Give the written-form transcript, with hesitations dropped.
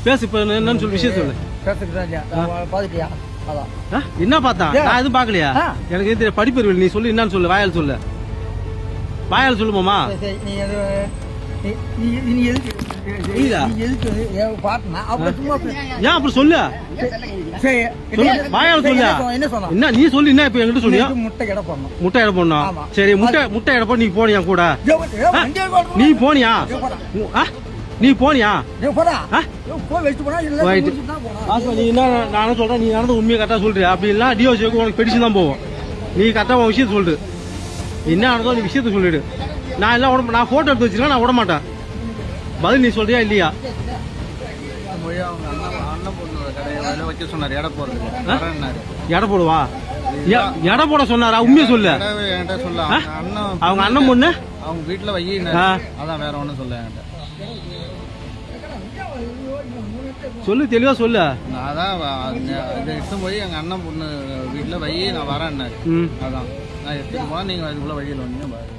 பேசு இப்ப என்னன்னு சொல்லி விஷயம் சொல்லு. பாத்துட்டியா? என்ன பார்த்தா? நான் எதுவும் பாக்கலையா? எனக்கு தெரியும் படிப்பறிவு. நீ சொல்லு என்னன்னு சொல்லு. வாயால் சொல்லு. வாயால் சொல்லு மாமா. ஏன் அப்படி சொல்லு. வாயால் சொல்லு. என்ன நீ சொல்லு. என்ன இப்ப என்கிட்ட சொல்லியா? முட்டை எடை போடணும். சரி முட்டை எடை போட நீ போனியா கூட? நீ போனியா? நீ போனியா? நீ என்ன நானும் சொல்றேன். நீ நடந்த உண்மையை கரெக்டா சொல்றியா? அப்படி இல்ல டிஓசிக்கு உனக்கு பெடிஷன் தான் போவோம். நீ கரெக்டா உன் விஷயத்த சொல்லு. என்ன நடந்தோ நீ விஷயத்த சொல்லிடு. நான் எல்லாம் நான் போட்டோ எடுத்து வச்சிருக்கேன். நான் விட மாட்டேன். பதில் நீ சொல்றியா இல்லையா? எடை போடுவா? எடை போட சொன்னாரா? உண்மையை சொல்லு. அவங்க அண்ணன் பொண்ணு அவங்க வீட்டுல வை. அதான் வேற ஒண்ணும் சொல்ல என்கிட்ட. சொல்லு தெளிவா சொல்லு. அதான் இதை எடுத்து போய் எங்க அண்ணன் பொண்ணு வீட்டுல வை, நான் வரேன். அதான் நான் எடுத்துட்டு போனா நீங்க அதுக்குள்ள வழியில் வந்தீங்க.